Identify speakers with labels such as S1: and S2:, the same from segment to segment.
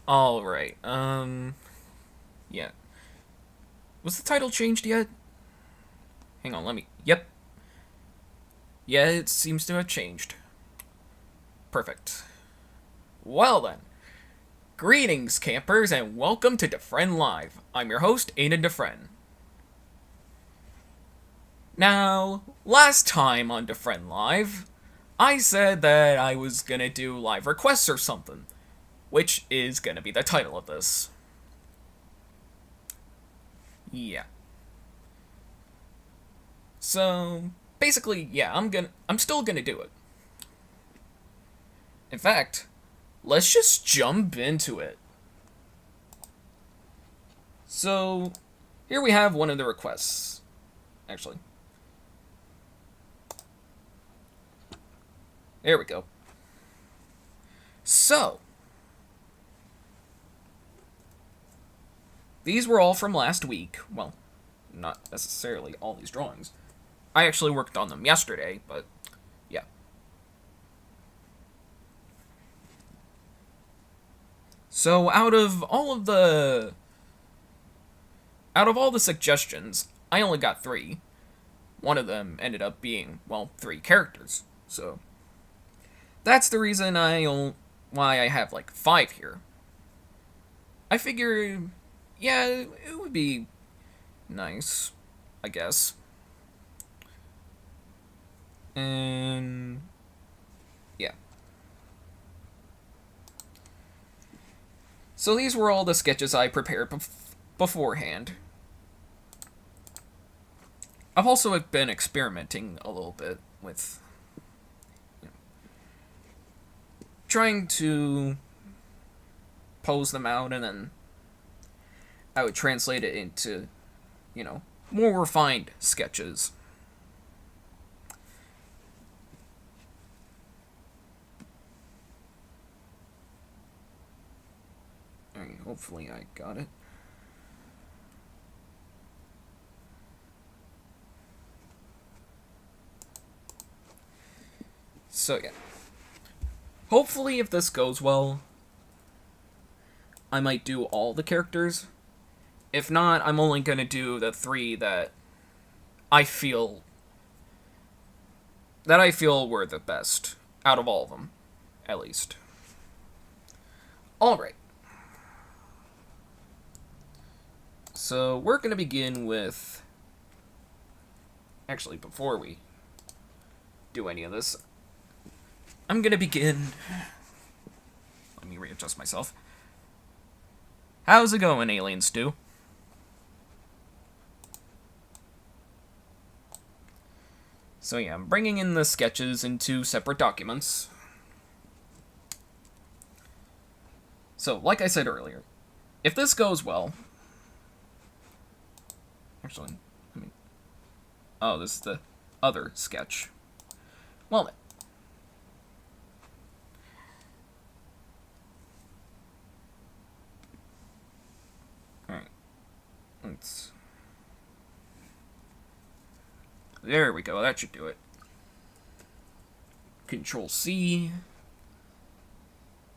S1: Alright, yeah. Was the title changed yet? Hang on, let me. Yep. Yeah, it seems to have changed. Perfect. Well then. Greetings, campers, and welcome to DeFrehn Live. I'm your host, DeFrehn. Now, last time on DeFrehn Live, I said that I was gonna do live requests or something, which is gonna be the title of this. Yeah. So, basically, yeah, I'm still gonna do it. In fact, let's just jump into it. So, here we have one of the requests. Actually. There we go. So, these were all from last week. Well, not necessarily all these drawings. I actually worked on them yesterday, but yeah. So out of all the suggestions, I only got 3. One of them ended up being, well, 3 characters. So that's the reason why I have like 5 here. I figure, yeah, it would be nice, I guess. And yeah. So these were all the sketches I prepared beforehand. I've also been experimenting a little bit with trying to pose them out, and then I would translate it into, more refined sketches. Alright, hopefully I got it. So yeah. Hopefully, if this goes well, I might do all the characters. If not, I'm only gonna do the 3 that I feel were the best out of all of them, at least. All right. So we're gonna begin with. Actually, before we do any of this, I'm gonna begin. Let me readjust myself. How's it going, Alien Stew? So yeah, I'm bringing in the sketches into separate documents. So, like I said earlier, if this goes well... Actually, I mean... Oh, this is the other sketch. Well then. Alright. Let's... There we go, that should do it. Control C.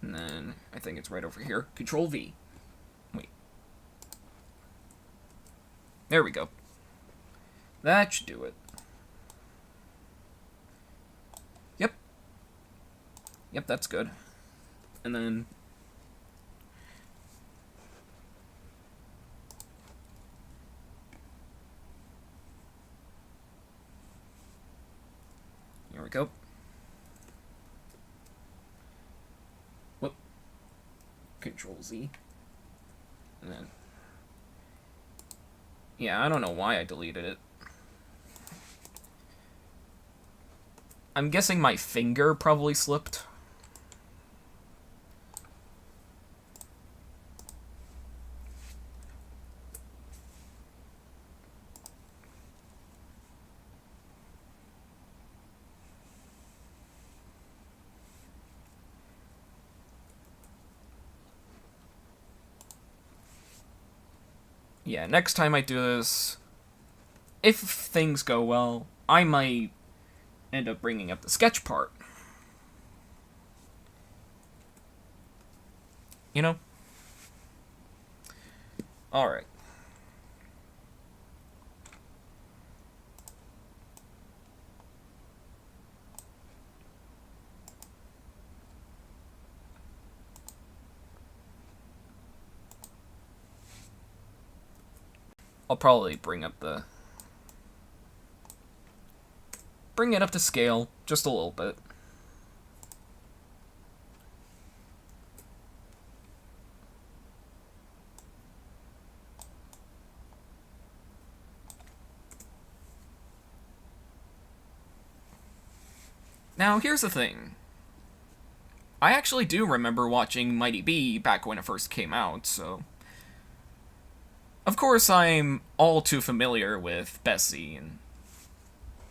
S1: And then, I think it's right over here. Control V. Wait. There we go. That should do it. Yep. Yep, that's good. And then... Here we go. Whoop. Control Z. And then... Yeah, I don't know why I deleted it. I'm guessing my finger probably slipped. Yeah, next time I do this, if things go well, I might end up bringing up the sketch part. You know? Alright. I'll probably bring it up to scale just a little bit. Now, here's the thing. I actually do remember watching Mighty B back when it first came out, so... Of course, I'm all too familiar with Bessie, and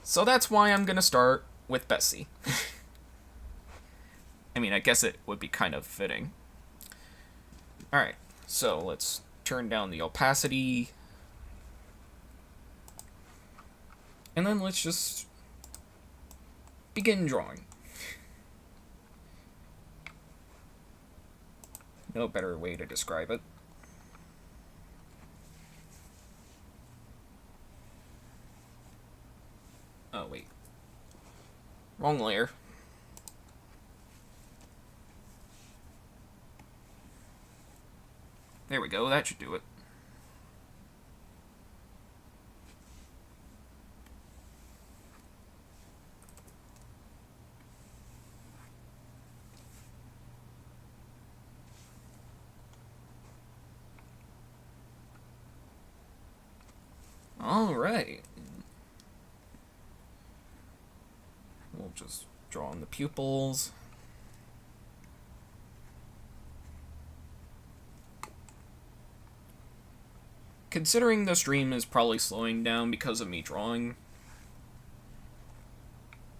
S1: so that's why I'm gonna start with Bessie. I mean, I guess it would be kind of fitting. Alright, so let's turn down the opacity. And then let's just begin drawing. No better way to describe it. Oh, wait. Wrong layer. There we go, that should do it. Alright. We'll just draw in the pupils. Considering the stream is probably slowing down because of me drawing,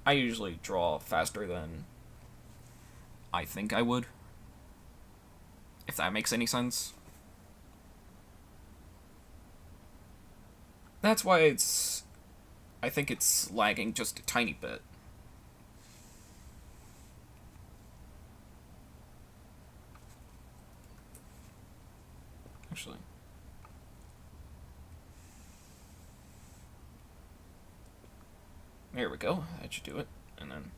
S1: I usually draw faster than I think I would. If that makes any sense. That's why I think it's lagging just a tiny bit. Actually, there we go. That should do it. And then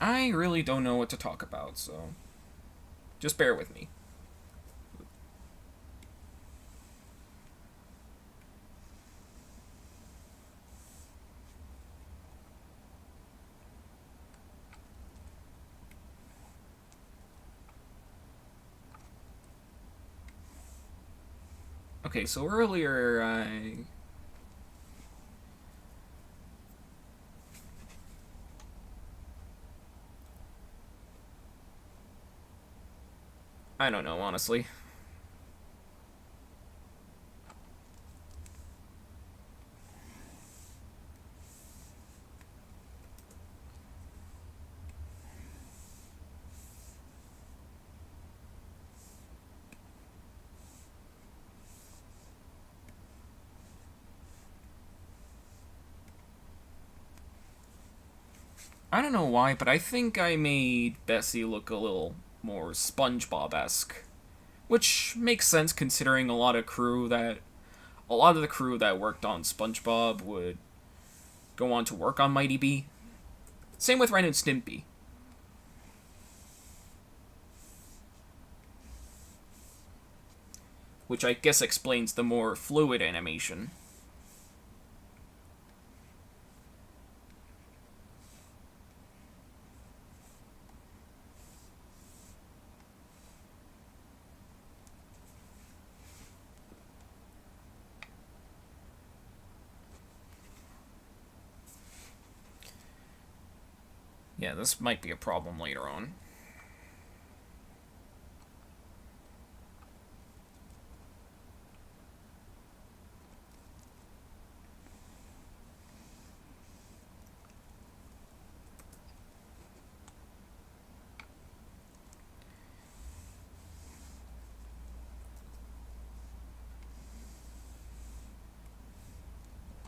S1: I really don't know what to talk about, so just bear with me. Okay, so earlier I don't know, honestly. I don't know why, but I think I made Bessie look a little more SpongeBob-esque, which makes sense considering a lot of the crew that worked on SpongeBob would go on to work on Mighty B. Same with Ren and Stimpy. Which I guess explains the more fluid animation. Yeah, this might be a problem later on.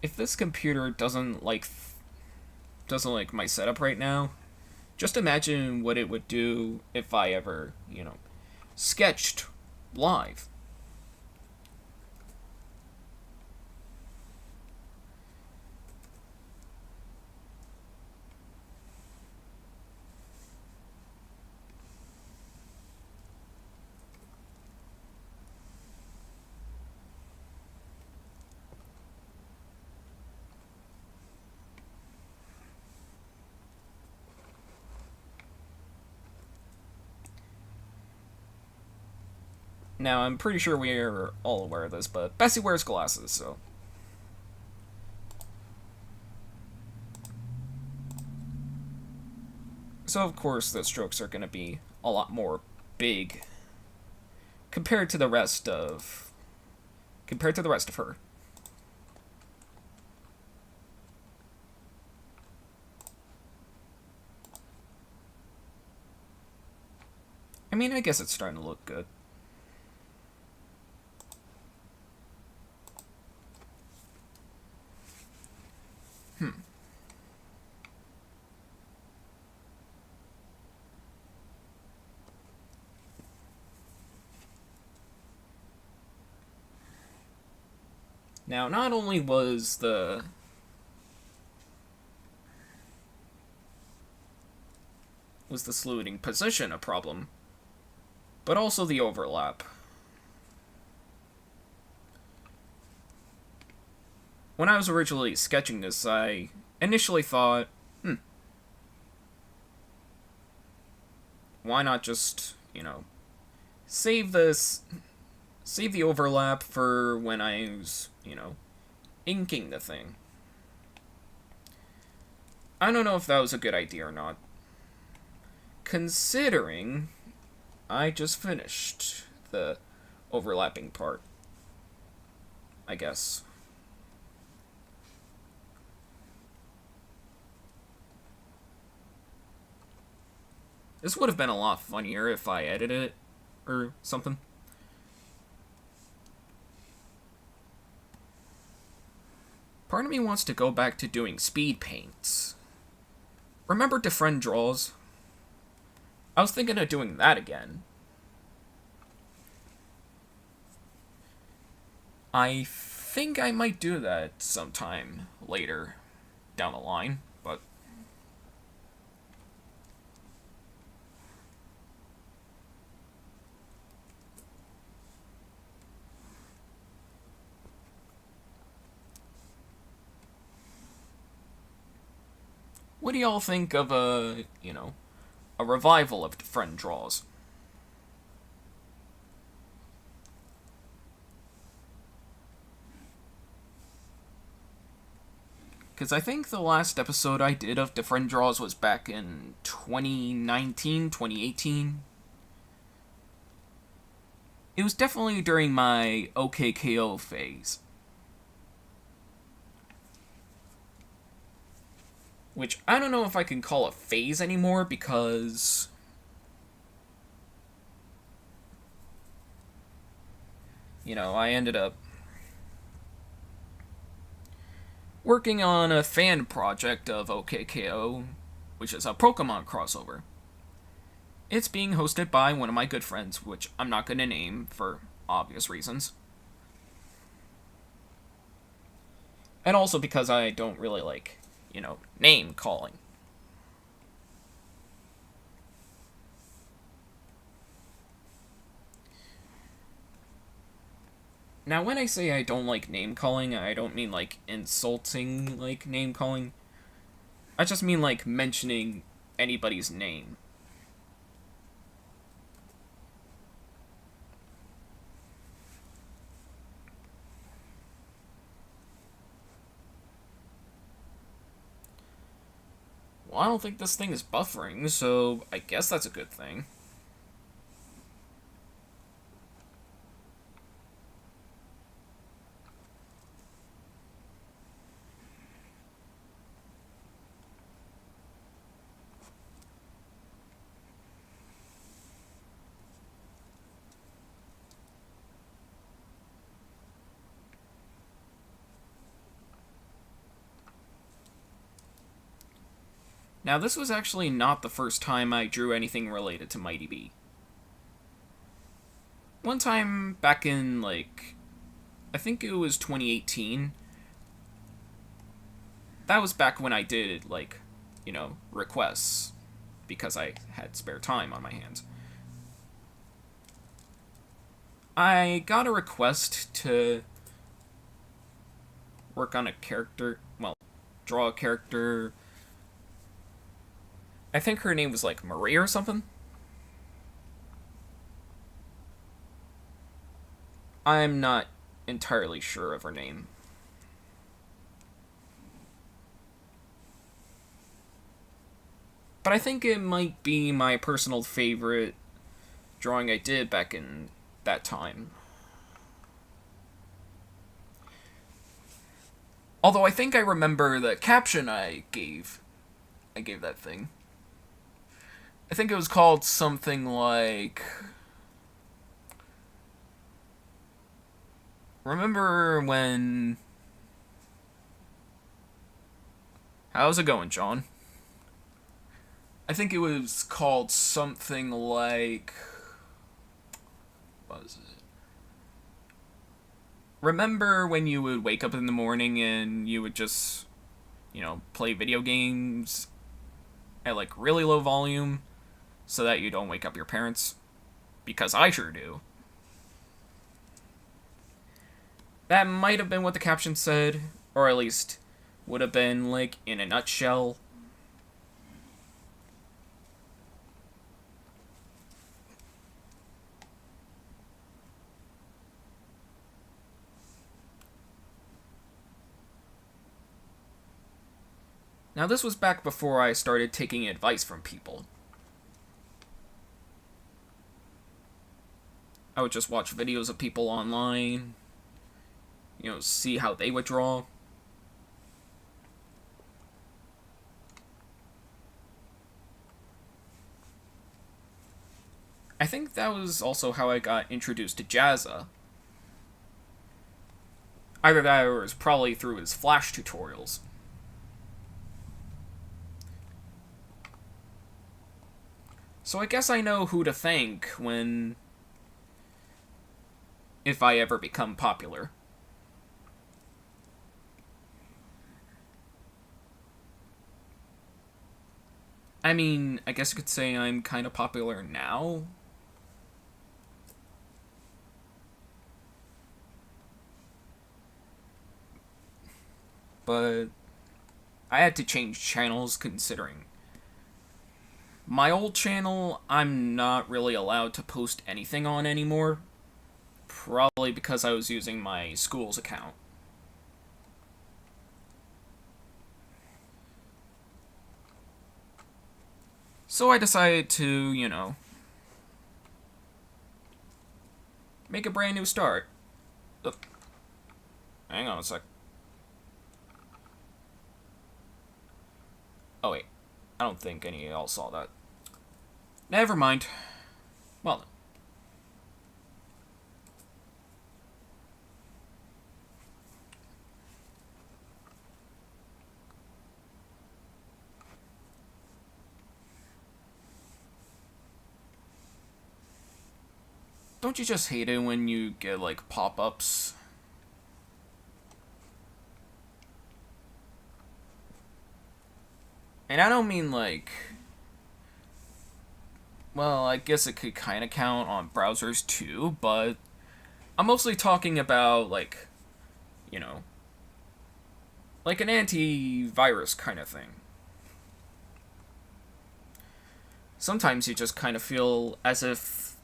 S1: If this computer doesn't like my setup right now, just imagine what it would do if I ever, sketched live. Now, I'm pretty sure we're all aware of this, but Bessie wears glasses, so. So, of course, the strokes are going to be a lot more big compared to the rest of. Compared to the rest of her. I mean, I guess it's starting to look good. Now, not only was the saluting position a problem, but also the overlap. When I was originally sketching this, I initially thought, why not just, save the overlap for when I was, inking the thing. I don't know if that was a good idea or not, considering I just finished the overlapping part, I guess. This would have been a lot funnier if I edited it or something. Part of me wants to go back to doing speed paints. Remember DeFrehn draws? I was thinking of doing that again. I think I might do that sometime later down the line, but what do y'all think of a revival of DeFrehn draws? Because I think the last episode I did of DeFrehn draws was back in 2019, 2018. It was definitely during my OKKO phase. Which I don't know if I can call a phase anymore because I ended up working on a fan project of OKKO, which is a Pokemon crossover. It's being hosted by one of my good friends, which I'm not going to name for obvious reasons. And also because I don't really like, name calling. Now, when I say I don't like name calling, I don't mean like insulting like name calling. I just mean like mentioning anybody's name. Well, I don't think this thing is buffering, so I guess that's a good thing. Now, this was actually not the first time I drew anything related to Mighty B. One time back in, I think it was 2018. That was back when I did, requests, because I had spare time on my hands. I got a request to work on a character, draw a character. I think her name was Marie or something. I'm not entirely sure of her name. But I think it might be my personal favorite drawing I did back in that time. Although I think I remember the caption I gave that thing. I think it was called something like... Remember when... How's it going, John? I think it was called something like... What was it? Remember when you would wake up in the morning and you would just, play video games at, really low volume so that you don't wake up your parents? Because I sure do. That might have been what the caption said, or at least would have been, in a nutshell. Now, this was back before I started taking advice from people. I would just watch videos of people online, see how they would draw. I think that was also how I got introduced to Jazza. Either that or it was probably through his Flash tutorials. So I guess I know who to thank when... if I ever become popular. I mean, I guess you could say I'm kind of popular now. But I had to change channels considering my old channel, I'm not really allowed to post anything on anymore. Probably because I was using my school's account. So I decided to, make a brand new start. Hang on a sec. Oh wait, I don't think any of y'all saw that. Never mind. Well then. Don't you just hate it when you get, like, pop-ups? And I don't mean, like... Well, I guess it could kind of count on browsers, too, but... I'm mostly talking about, like... like an antivirus kind of thing. Sometimes you just kind of feel as if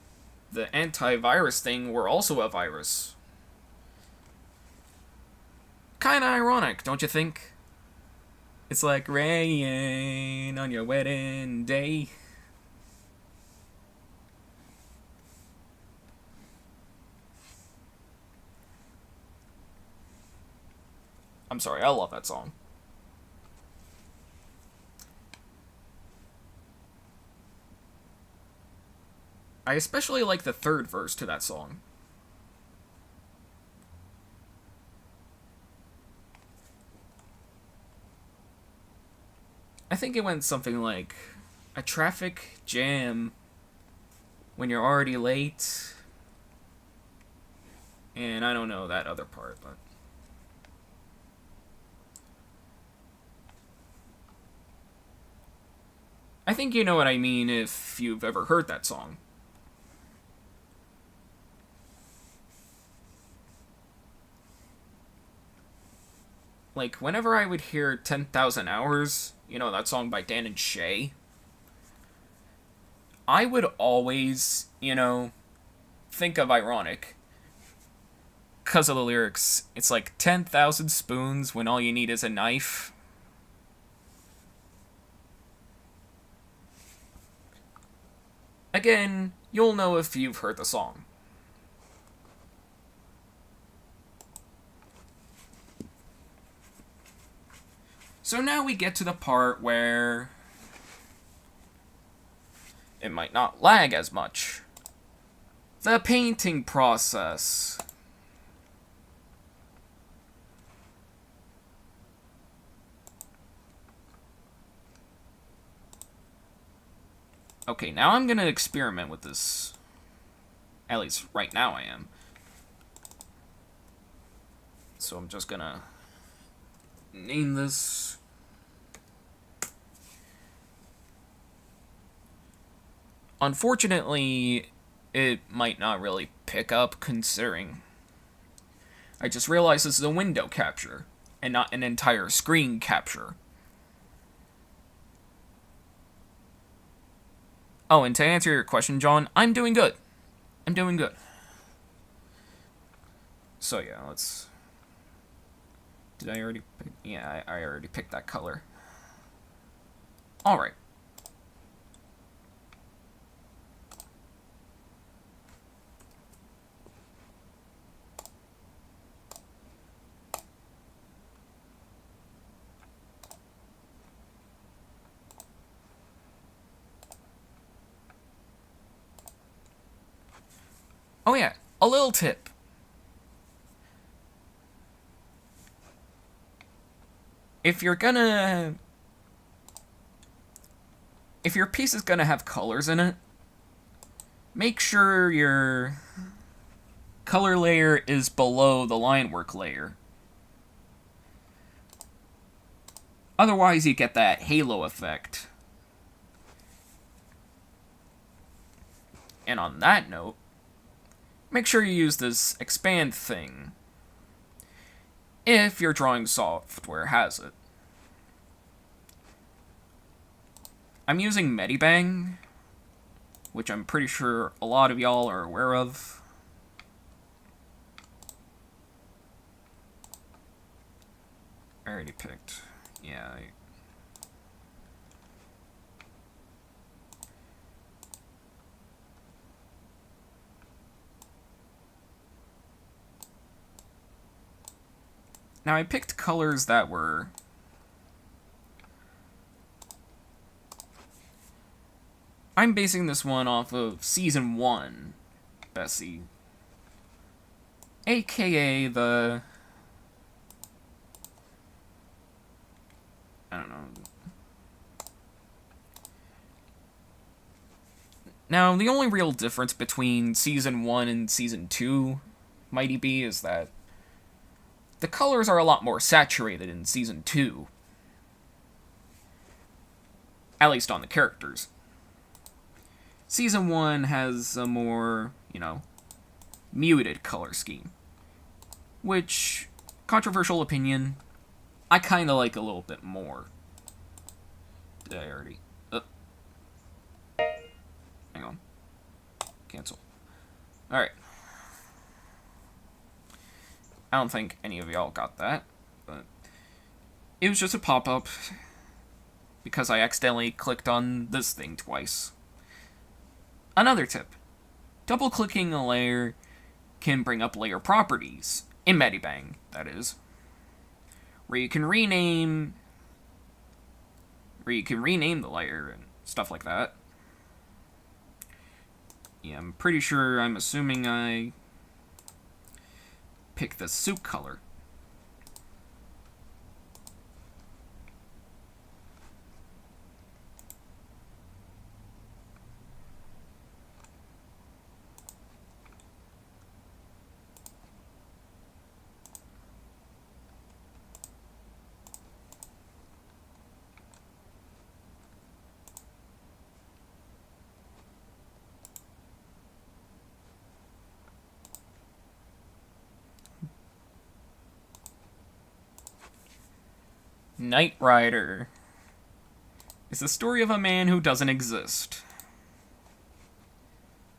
S1: the antivirus thing were also a virus. Kinda ironic, don't you think? It's like rain on your wedding day. I'm sorry, I love that song. I especially like the third verse to that song. I think it went something like a traffic jam when you're already late. And I don't know that other part, but... I think you know what I mean if you've ever heard that song. Like, whenever I would hear 10,000 Hours, that song by Dan and Shay, I would always, think of Ironic. Because of the lyrics. It's like 10,000 spoons when all you need is a knife. Again, you'll know if you've heard the song. So now we get to the part where it might not lag as much. The painting process. Okay, now I'm gonna experiment with this. At least right now I am. So I'm just gonna name this. Unfortunately, it might not really pick up considering I just realized this is a window capture and not an entire screen capture. Oh, and to answer your question, John, I'm doing good. I'm doing good. So yeah, let's... Did I already pick... Yeah, I already picked that color. Alright. Oh yeah, a little tip. If your piece is gonna have colors in it, make sure your color layer is below the line work layer. Otherwise, you get that halo effect. And on that note, make sure you use this expand thing if your drawing software has it. I'm using Medibang, which I'm pretty sure a lot of y'all are aware of. I already picked. Yeah. Now I picked colors that were... I'm basing this one off of Season 1, Bessie. AKA the... I don't know. Now, the only real difference between Season 1 and Season 2, Mighty B, is that the colors are a lot more saturated in Season 2. At least on the characters. Season 1 has a more, muted color scheme. Which, controversial opinion, I kind of like a little bit more. Did I already... hang on. Cancel. Alright. I don't think any of y'all got that, but it was just a pop-up because I accidentally clicked on this thing twice. Another tip. Double-clicking a layer can bring up layer properties, in Medibang, that is, where you can rename the layer and stuff like that. Yeah, I'm assuming I pick the soup color. Knight Rider is the story of a man who doesn't exist.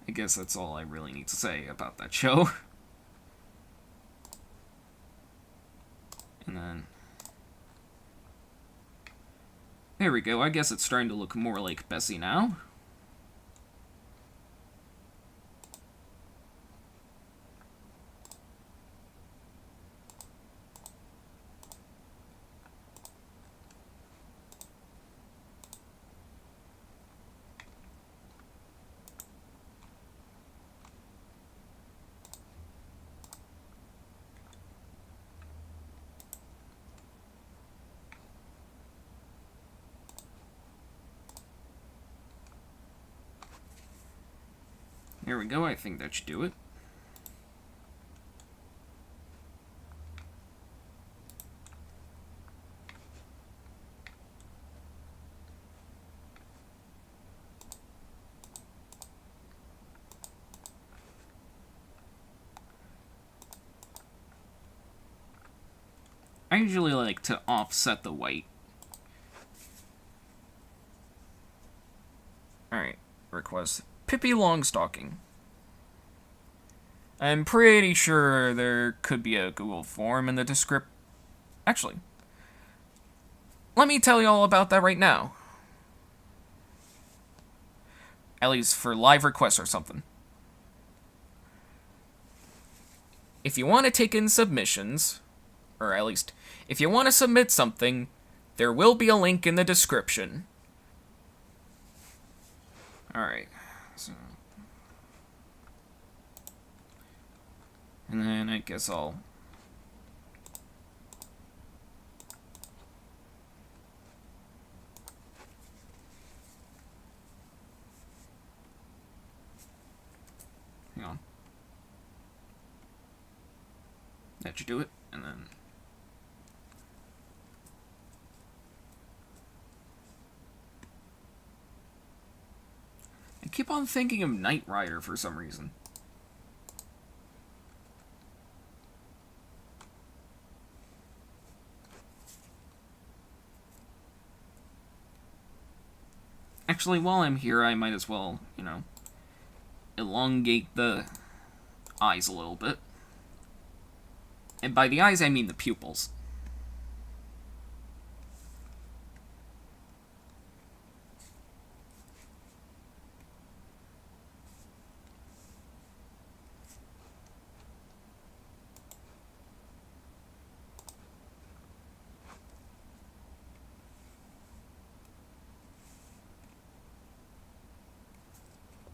S1: I guess that's all I really need to say about that show. And then... there we go, I guess it's starting to look more like Bessie now. There we go, I think that should do it. I usually like to offset the white. Alright, request Pippi Longstocking. I'm pretty sure there could be a Google form in the description. Actually, let me tell you all about that right now. At least for live requests or something. If you want to take in submissions, or at least, if you want to submit something, there will be a link in the description. Alright. So. And then I guess I'll... Hang on. That should do it. And then... I keep on thinking of Knight Rider for some reason. Actually, while I'm here, I might as well, you know, elongate the eyes a little bit. And by the eyes, I mean the pupils.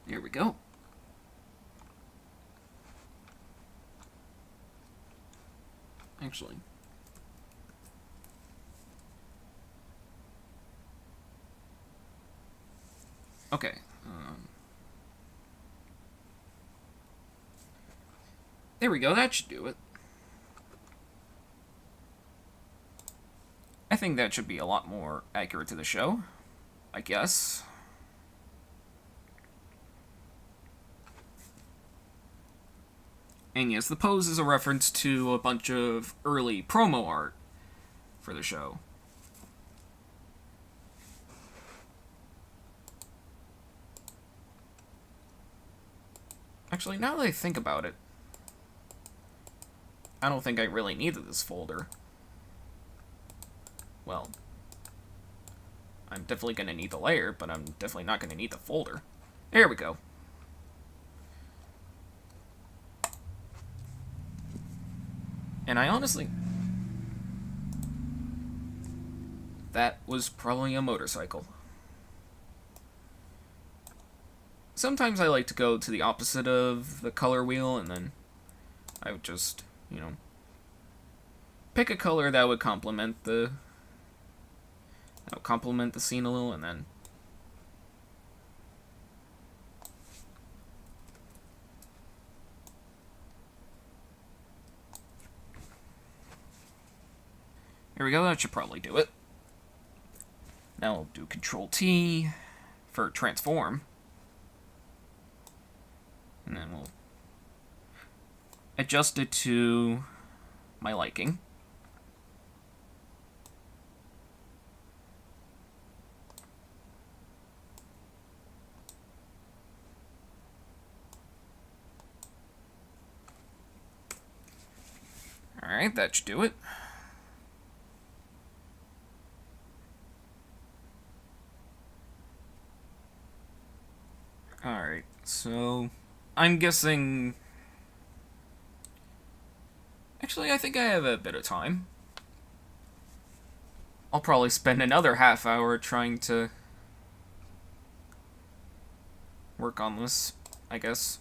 S1: There we go. Actually. Okay. There we go, that should do it. I think that should be a lot more accurate to the show, I guess. And yes, the pose is a reference to a bunch of early promo art for the show. Actually, now that I think about it, I don't think I really needed this folder. Well, I'm definitely going to need the layer, but I'm definitely not going to need the folder. There we go. And I honestly... That was probably a motorcycle. Sometimes I like to go to the opposite of the color wheel, and then I would just, you know, pick a color that would complement the scene a little, and then here we go. That should probably do it. Now we'll do Control T for transform. And then we'll adjust it to my liking. Alright, that should do it. Alright, so I'm guessing... Actually, I think I have a bit of time. I'll probably spend another half hour trying to work on this, I guess.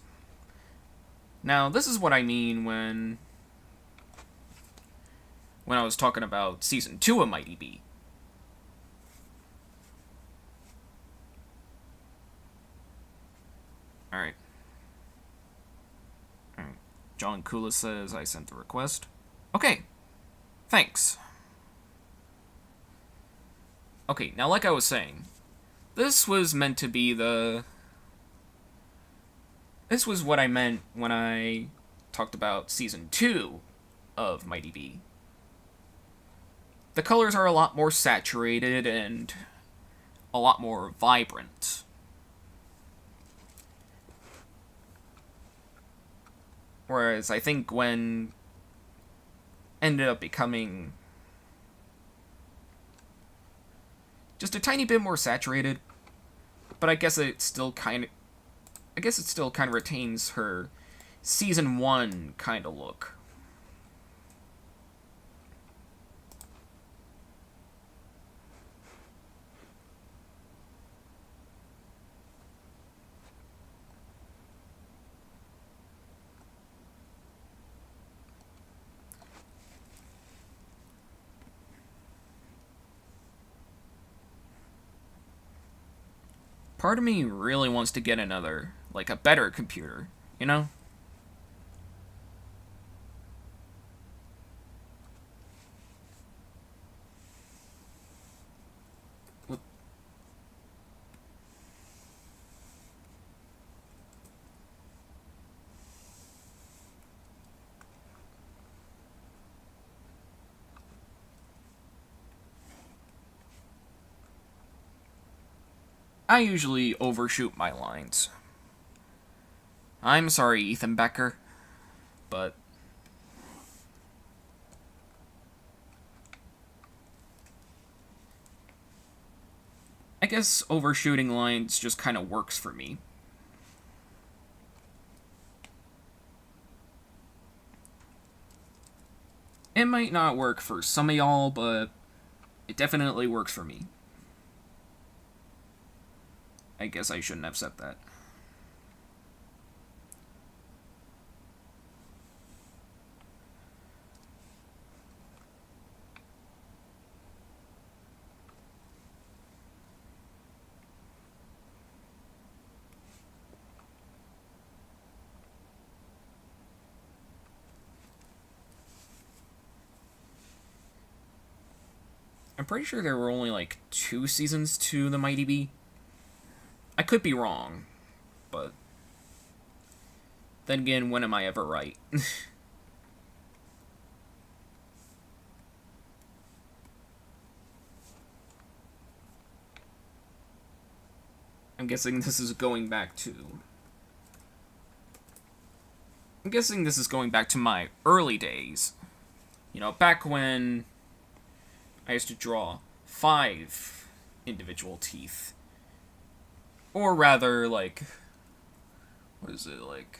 S1: Now, this is what I mean when I was talking about Season 2 of Mighty B. Alright. John Kula says I sent the request. Okay. Thanks. Okay, now like I was saying, this was meant to be the... This was what I meant when I talked about Season 2 of Mighty B. The colors are a lot more saturated and a lot more vibrant. Whereas I think when ended up becoming just a tiny bit more saturated, but I guess it still kind of retains her Season 1 kind of look. part of me really wants to get another, like a better computer, you know? I usually overshoot my lines. I'm sorry, Ethan Becker, but I guess overshooting lines just kind of works for me. It might not work for some of y'all, but it definitely works for me. I guess I shouldn't have said that. I'm pretty sure there were only like 2 seasons to the Mighty Bee. I could be wrong, but then again, when am I ever right? I'm guessing this is going back to... I'm guessing this is going back to my early days. You know, back when I used to draw 5 individual teeth. Or rather, like... What is it, like...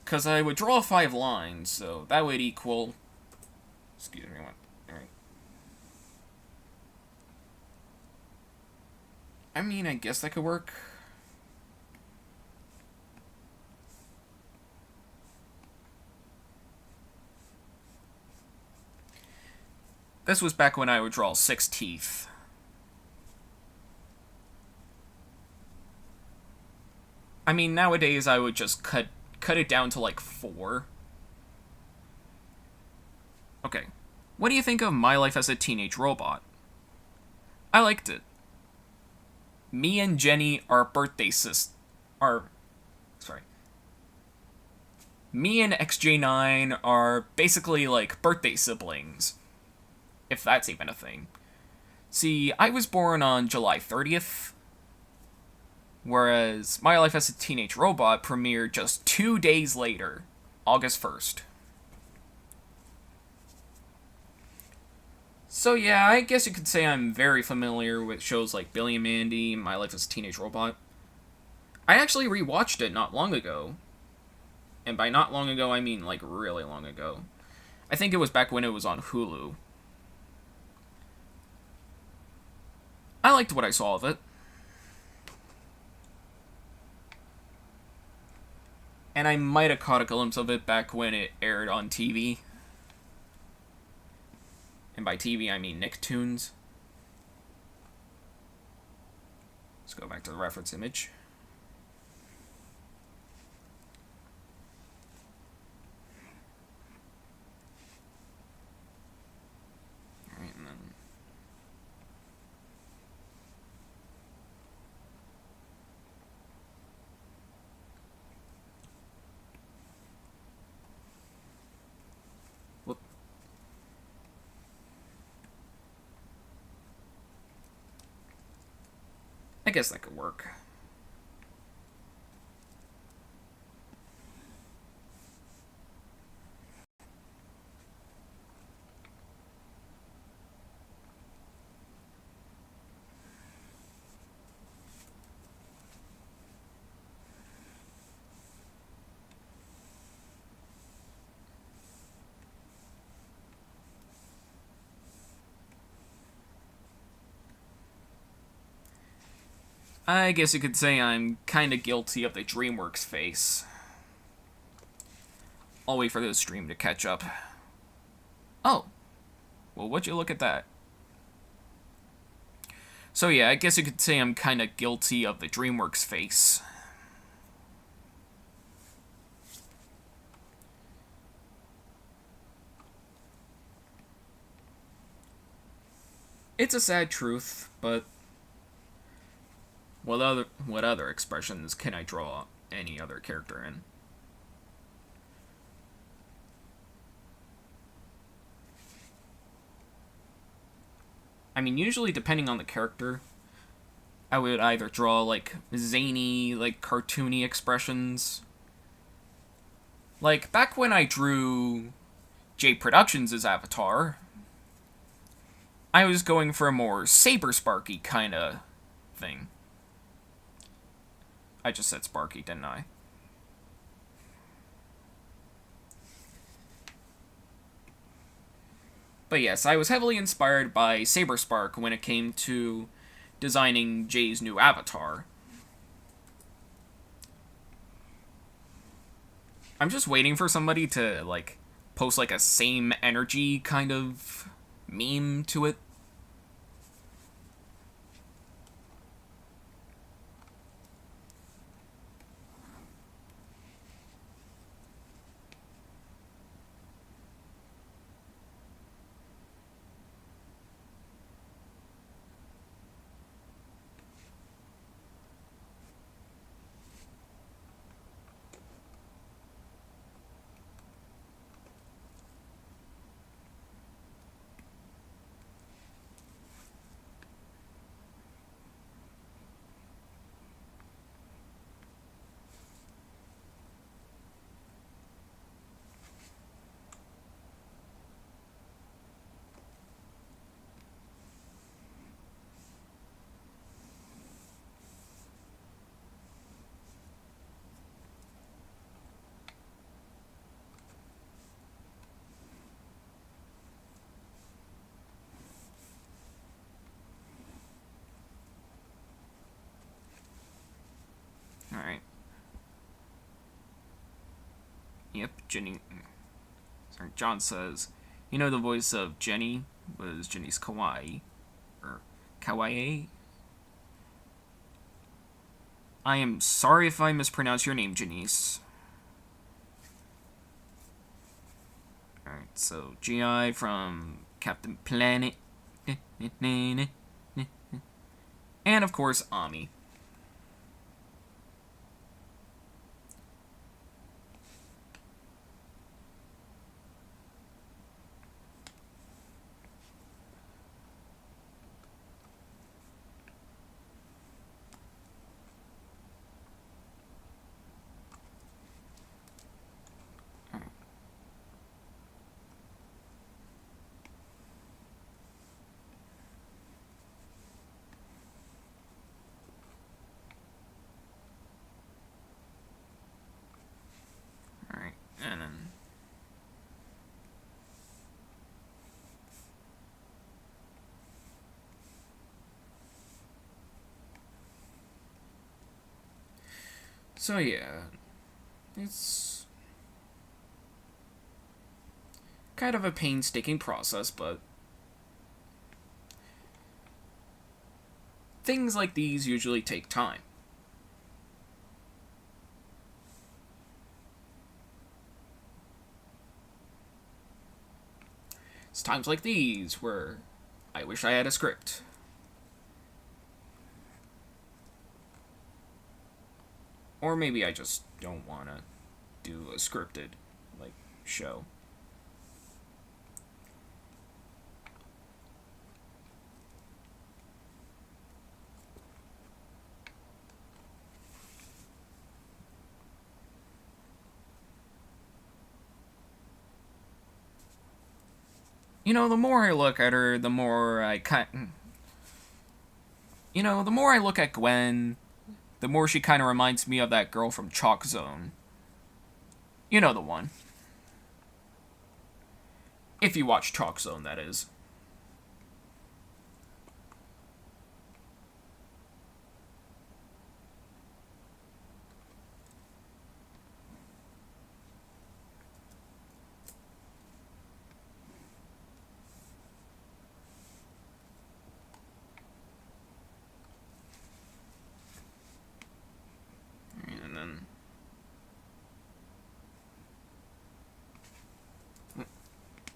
S1: Because I would draw 5 lines, so that would equal... Excuse me, what? Alright. I mean, I guess that could work. This was back when I would draw 6 teeth. I mean, nowadays I would just cut it down to like 4. Okay. What do you think of My Life as a Teenage Robot? I liked it. Me and Jenny are birthday sorry. Me and XJ9 are basically like birthday siblings. If that's even a thing. See, I was born on July 30th, whereas My Life as a Teenage Robot premiered just 2 days later, August 1st. So yeah, I guess you could say I'm very familiar with shows like Billy and Mandy, My Life as a Teenage Robot. I actually rewatched it not long ago. And by not long ago, I mean like really long ago. I think it was back when it was on Hulu. I liked what I saw of it. And I might have caught a glimpse of it back when it aired on TV. And by TV, I mean Nicktoons. Let's go back to the reference image. Alright, and then... Whoop. I guess that could work. I guess you could say I'm kinda guilty of the DreamWorks face. I'll wait for this stream to catch up. Oh. Well, would you look at that? So yeah, I guess you could say I'm kind of guilty of the DreamWorks face. It's a sad truth, but what other expressions can I draw any other character in? I mean, usually depending on the character, I would either draw like zany, like cartoony expressions. Like back when I drew J Productions' Avatar, I was going for a more saber sparky kind of thing. I just said Sparky, didn't I? But yes, I was heavily inspired by Saber Spark when it came to designing Jay's new avatar. I'm just waiting for somebody to like post like a same energy kind of meme to it. All right. Yep, Jenny. Sorry, John says, you know the voice of Jenny was Jenny's kawaii or kawaii. I am sorry if I mispronounce your name, Janice. Alright, so GI from Captain Planet. And of course, Ami. Alright, and then. So yeah, it's kind of a painstaking process, but things like these usually take time. It's times like these where I wish I had a script. Or maybe I just don't want to do a scripted, like, show. You know, the more I look at her, the more I kind. You know, the more I look at Gwen, the more she kind of reminds me of that girl from Chalk Zone. You know the one. If you watch Chalk Zone, that is.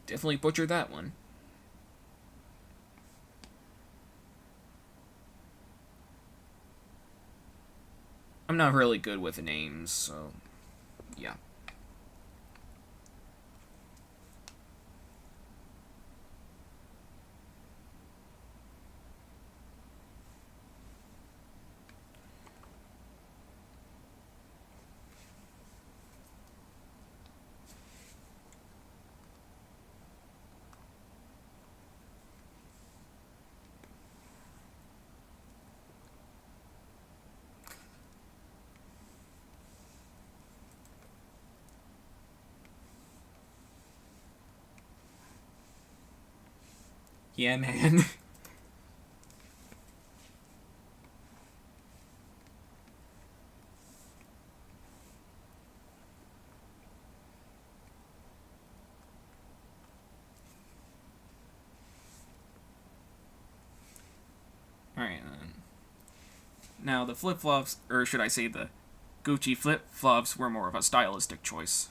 S1: Definitely butchered that one. I'm not really good with names, so yeah. Yeah, man. Alright, then. Now, the flip flops, or should I say the Gucci flip flops, were more of a stylistic choice.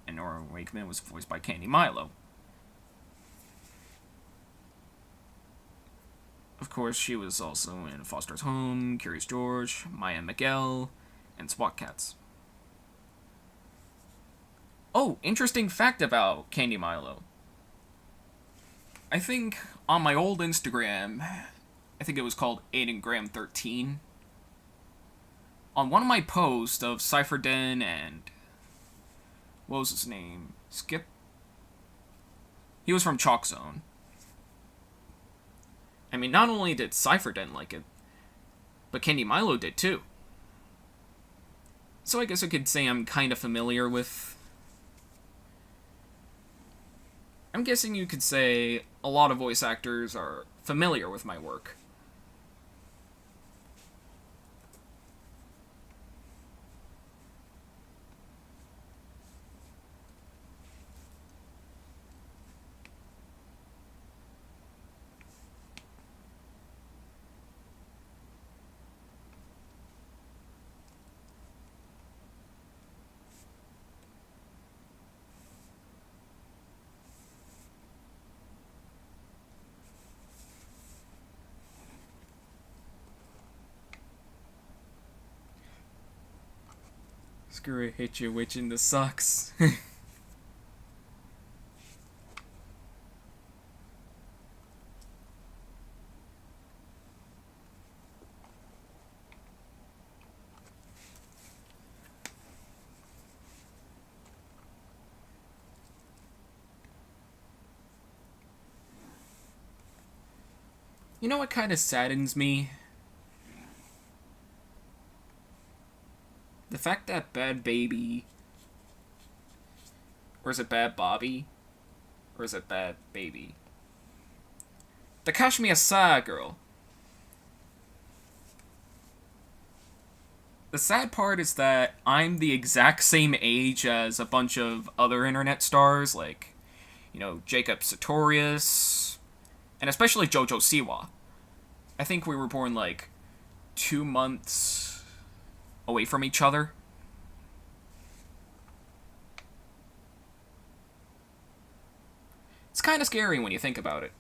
S1: And Nora Wakeman was voiced by Candy Milo. Of course, she was also in Foster's Home, Curious George, Maya Miguel, and SWAT Cats. Oh, interesting fact about Candy Milo. I think on my old Instagram, I think it was called Aiden Graham 13. On one of my posts of Cypher Den and what was his name? Skip? He was from Chalk Zone. I mean, not only did Cypher Den like it, but Candy Milo did too. So I guess I could say I'm kind of familiar with. I'm guessing you could say a lot of voice actors are familiar with my work. Screw it, hit your witch in the socks. You know what kind of saddens me? The fact that Bad Baby. Or is it Bad Bobby? Or is it Bad Baby? The Kashmir Sa girl. The sad part is that I'm the exact same age as a bunch of other internet stars, like, Jacob Sartorius, and especially Jojo Siwa. I think we were born like 2 months away from each other. It's kind of scary when you think about it.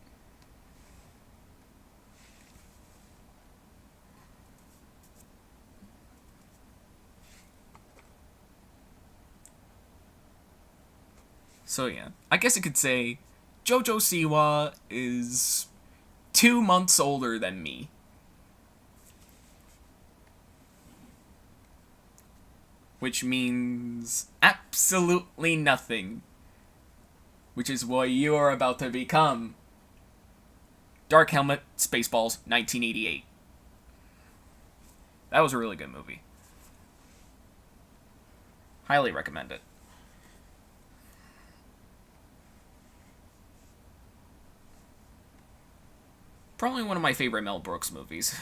S1: So yeah, I guess you could say Jojo Siwa is 2 months older than me. Which means absolutely nothing. Which is what you are about to become. Dark Helmet, Spaceballs, 1988. That was a really good movie. Highly recommend it. Probably one of my favorite Mel Brooks movies.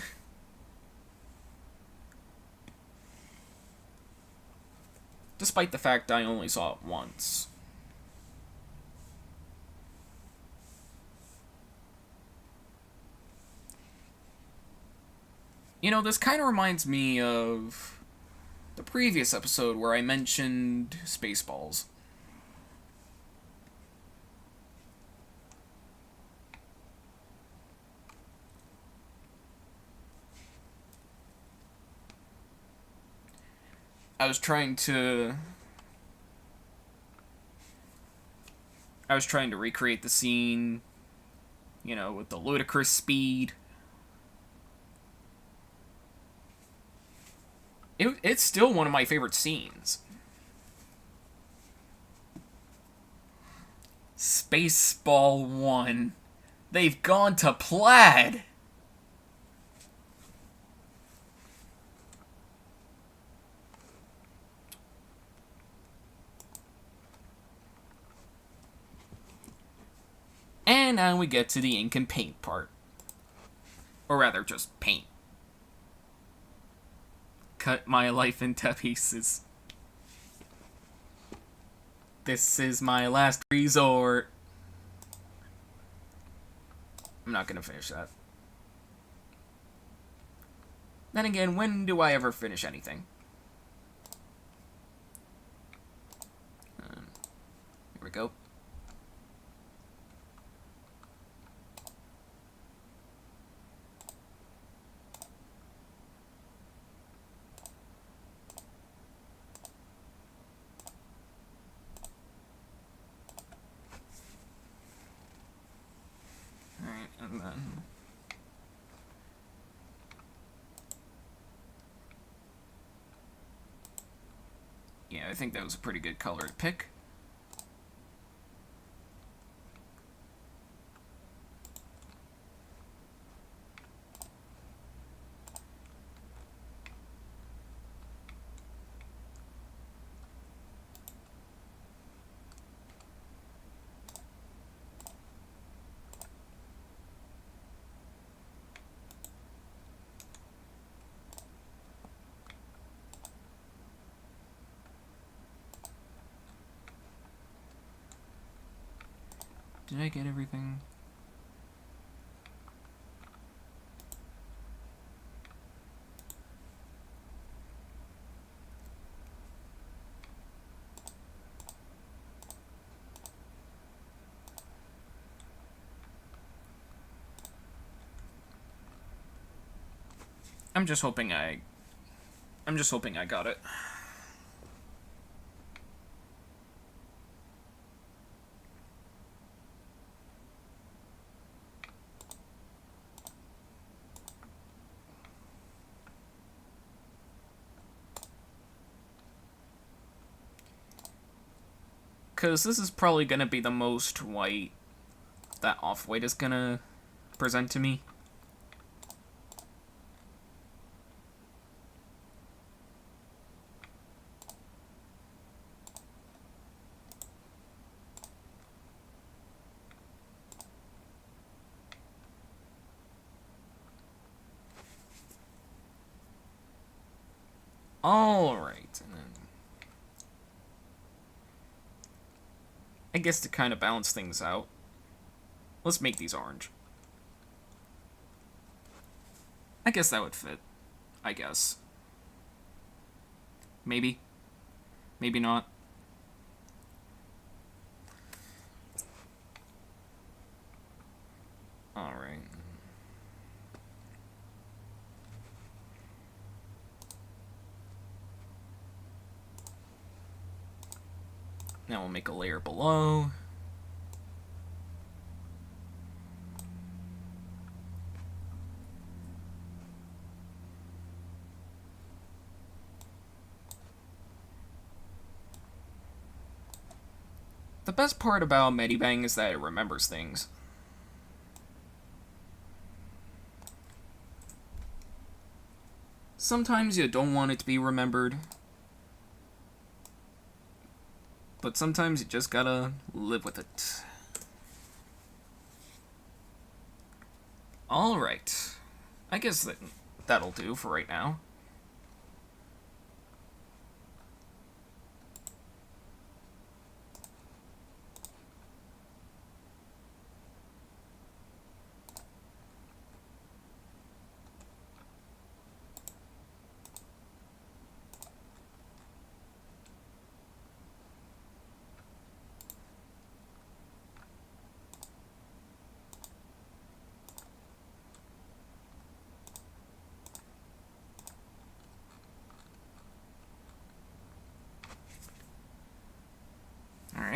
S1: Despite the fact I only saw it once. This kind of reminds me of the previous episode where I mentioned Spaceballs. I was trying to... I was trying to recreate the scene, you know, with the ludicrous speed. It's still one of my favorite scenes. Spaceball 1. They've gone to plaid! And now we get to the ink and paint part. Or rather, just paint. Cut my life into pieces. This is my last resort. I'm not gonna finish that. Then again, when do I ever finish anything? Here we go. Alright, and then... yeah, I think that was a pretty good color to pick. Did I get everything? I'm just hoping I got it. Because this is probably going to be the most white that off-white is going to present to me. Alright, and then... I guess to kind of balance things out, let's make these orange. I guess that would fit. I guess. Maybe. Maybe not. Alright. Now we'll make a layer below. The best part about Medibang is that it remembers things. Sometimes you don't want it to be remembered. But sometimes you just gotta live with it. Alright. I guess that'll do for right now.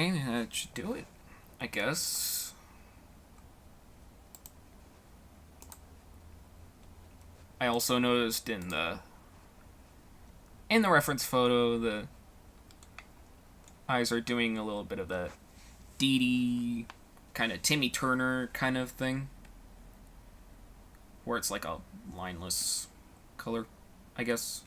S1: Alright, that should do it, I guess. I also noticed in the reference photo, the eyes are doing a little bit of that Dee Dee, kind of Timmy Turner kind of thing, where it's like a lineless color, I guess.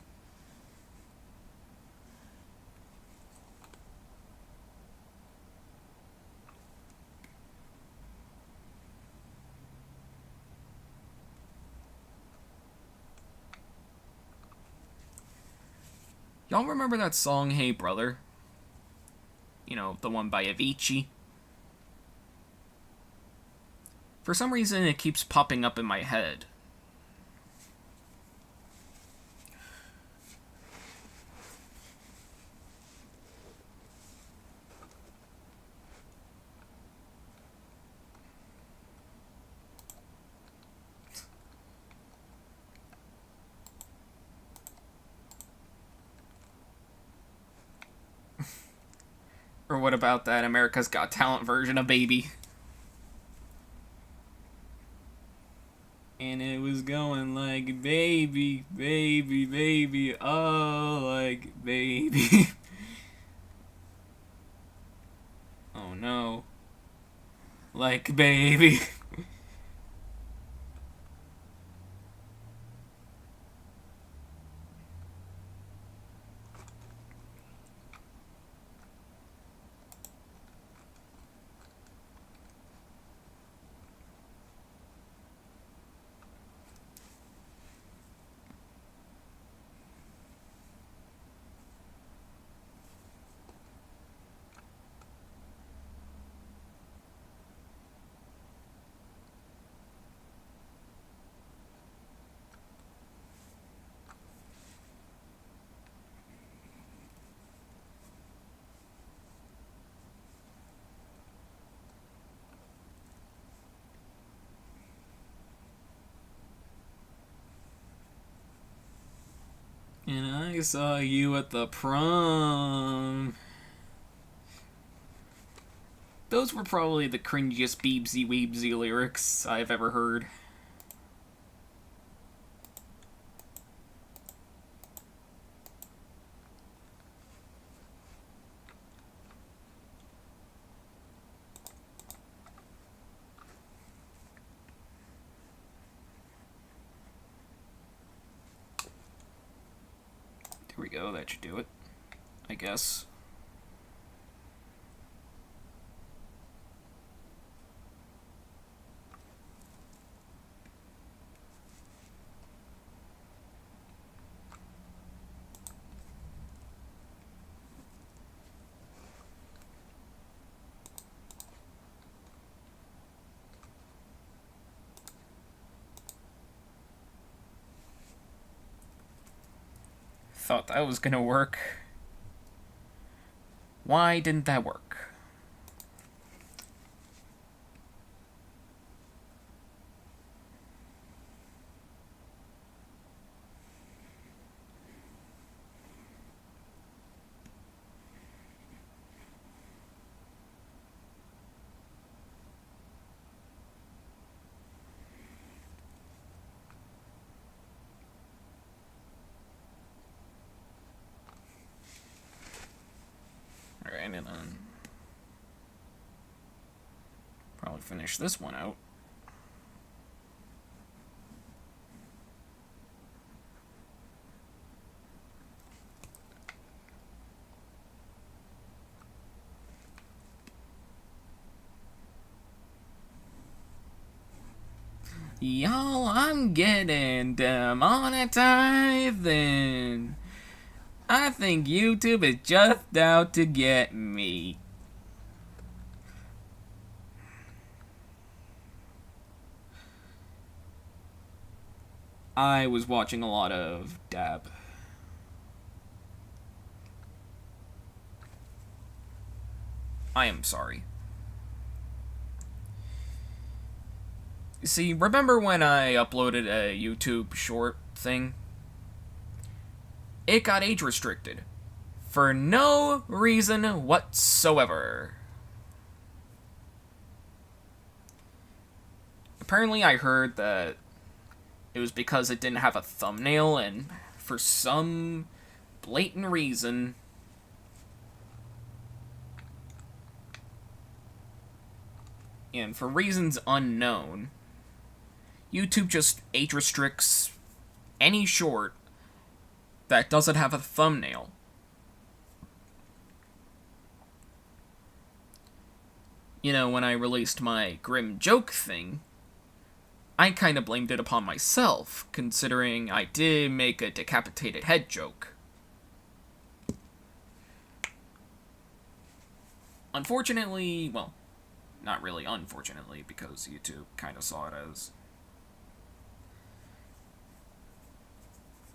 S1: Y'all remember that song, Hey Brother? You know, the one by Avicii? For some reason, it keeps popping up in my head. Or what about that America's Got Talent version of Baby? And it was going like, baby, baby, baby, oh, like, baby. Oh no. Like, baby. And I saw you at the prom. Those were probably the cringiest Beebsy Weebsy lyrics I've ever heard. There we go, that should do it, I guess. Thought that was gonna work. Why didn't that work? Alright, and then probably finish this one out. Y'all, I'm getting demonetized. I think YouTube is just out to get me. I was watching a lot of Dab. I am sorry. See, remember when I uploaded a YouTube short thing? It got age restricted. For no reason whatsoever. Apparently, I heard that it was because it didn't have a thumbnail, and for some blatant reason, and for reasons unknown, YouTube just age restricts any short that doesn't have a thumbnail. You know, when I released my grim joke thing, I kind of blamed it upon myself, considering I did make a decapitated head joke. Unfortunately, well, not really unfortunately, because YouTube kind of saw it as...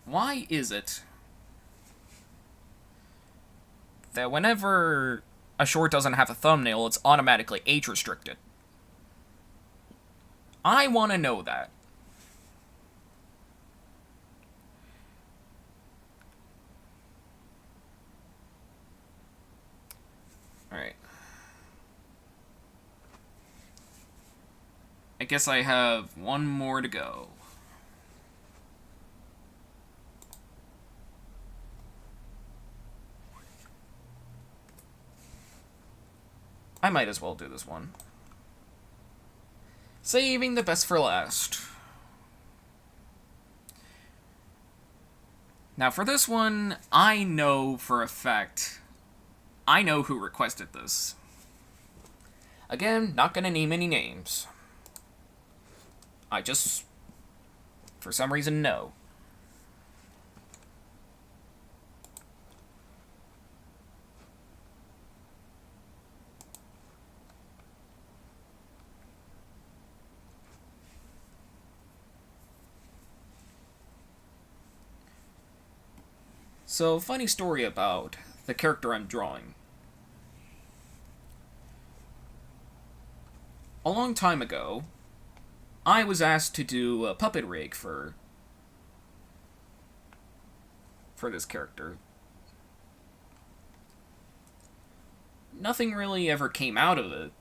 S1: Why is it that whenever a short doesn't have a thumbnail, it's automatically age restricted? I want to know that. Alright. I guess I have one more to go. I might as well do this one. Saving the best for last. Now for this one, I know for a fact, I know who requested this. Again, not gonna name any names. I just, for some reason, know. So, funny story about the character I'm drawing. A long time ago, I was asked to do a puppet rig for this character. Nothing really ever came out of it.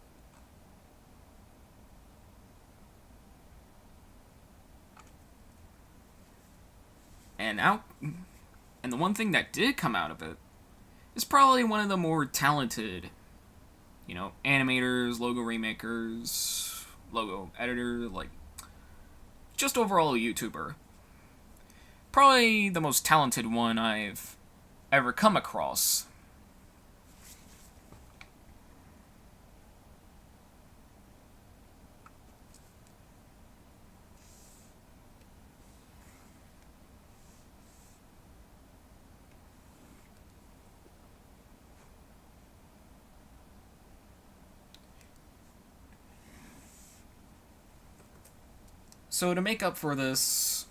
S1: And the one thing that did come out of it is probably one of the more talented, you know, animators, logo remakers, logo editor, like, just overall a YouTuber. Probably the most talented one I've ever come across. So to make up for this,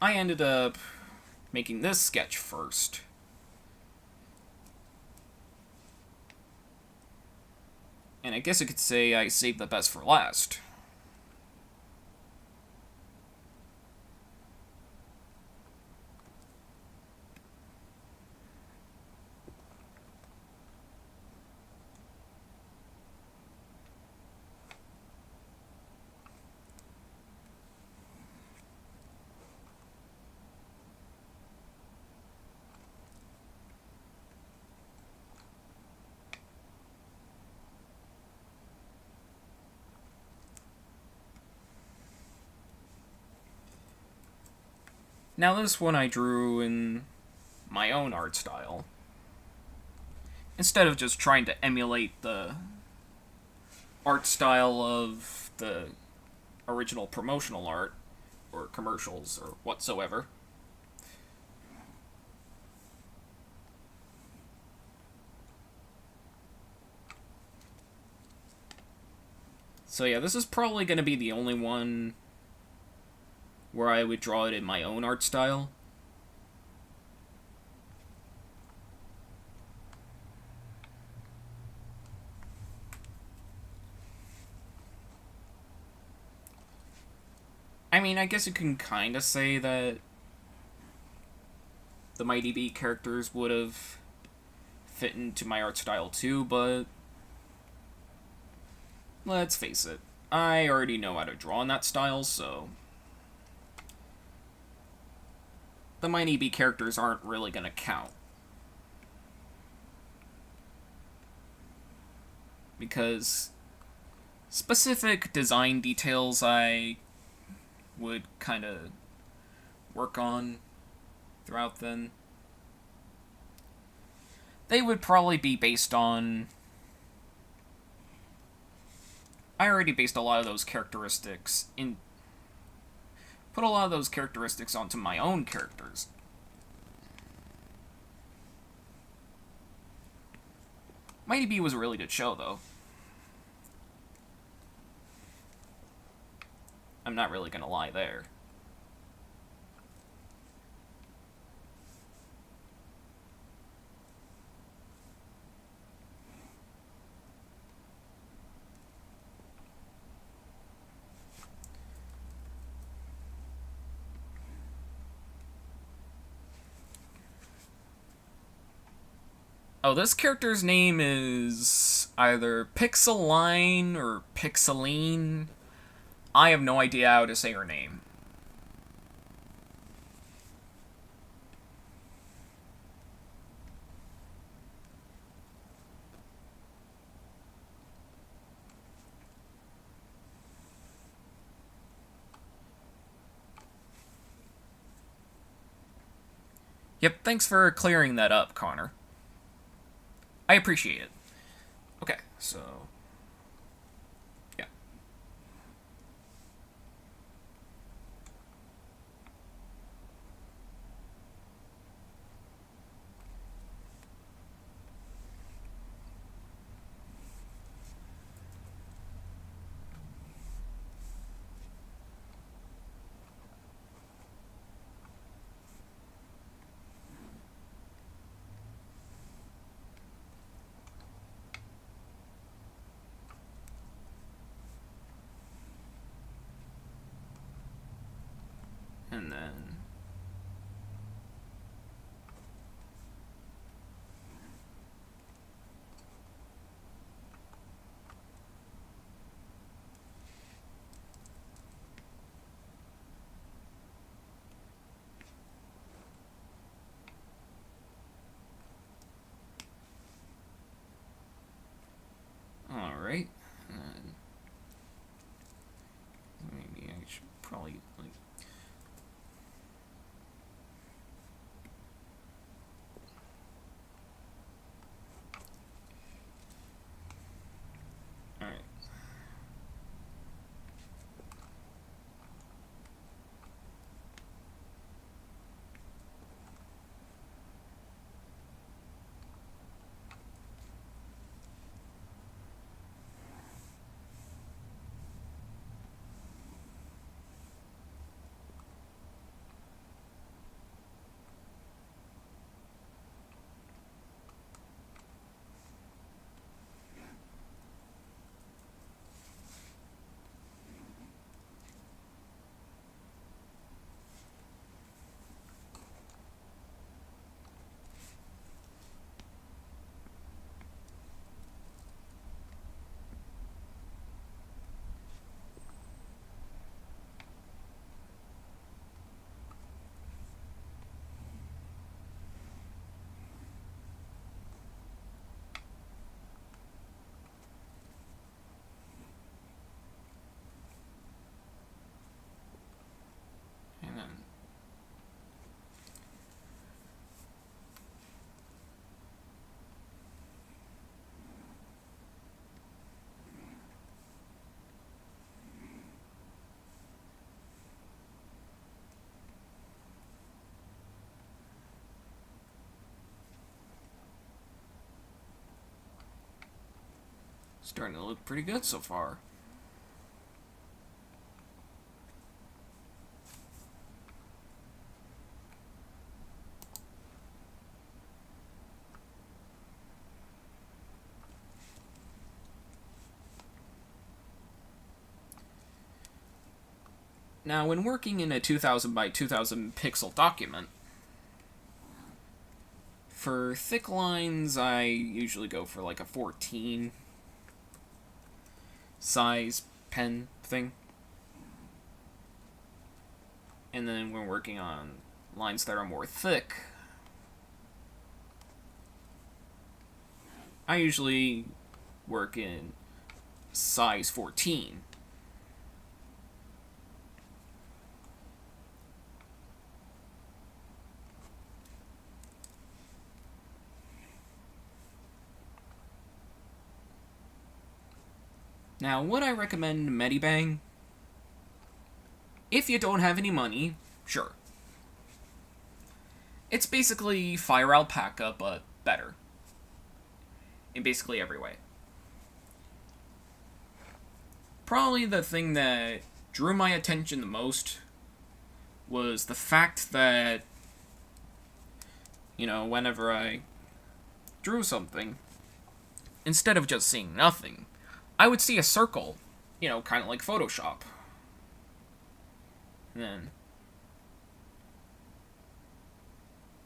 S1: I ended up making this sketch first. And I guess you could say I saved the best for last. Now this one I drew in my own art style. Instead of just trying to emulate the art style of the original promotional art, or commercials, or whatsoever. So yeah, this is probably going to be the only one where I would draw it in my own art style. I mean, I guess you can kind of say that the Mighty Bee characters would have fit into my art style too, but let's face it, I already know how to draw in that style, so the Mighty Bee characters aren't really going to count. Because specific design details I would kind of work on throughout then, they would probably be based on... I already based a lot of those characteristics in... Put a lot of those characteristics onto my own characters. Mighty Bee was a really good show, though. I'm not really gonna lie there. Oh, this character's name is either Pixeline or Pixeline. I have no idea how to say her name. Yep, thanks for clearing that up, Connor. I appreciate it. Okay, so... yeah. And then... alright. Maybe I should probably, like... alright. And then... starting to look pretty good so far. Now, when working in a 2000 by 2000 pixel document, for thick lines, I usually go for like a 14 size pen thing. And then when working on lines that are more thick, I usually work in size 14. Now, would I recommend Medibang? If you don't have any money, sure. It's basically Fire Alpaca, but better. In basically every way. Probably the thing that drew my attention the most was the fact that, you know, whenever I drew something, instead of just seeing nothing, I would see a circle, you know, kind of like Photoshop. And then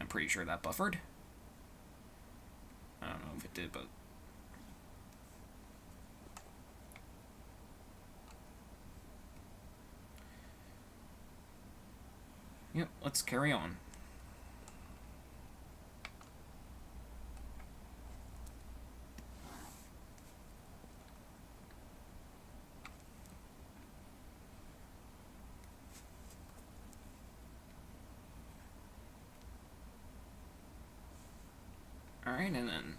S1: I'm pretty sure that buffered. I don't know if it did, but yep, let's carry on. Alright, and then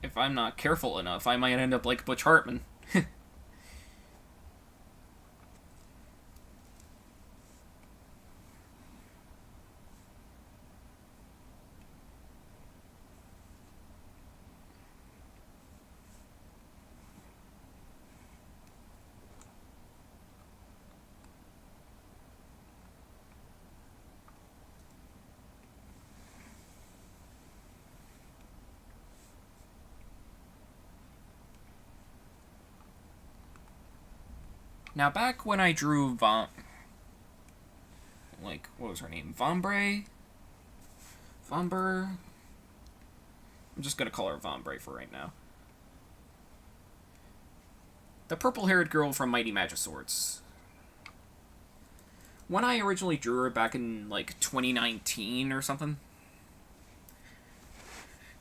S1: if I'm not careful enough, I might end up like Butch Hartman. Now, back when I drew what was her name? Vombre? Vomber? I'm just gonna call her Vombre for right now. The purple-haired girl from Mighty Magiswords. When I originally drew her back in, like, 2019 or something,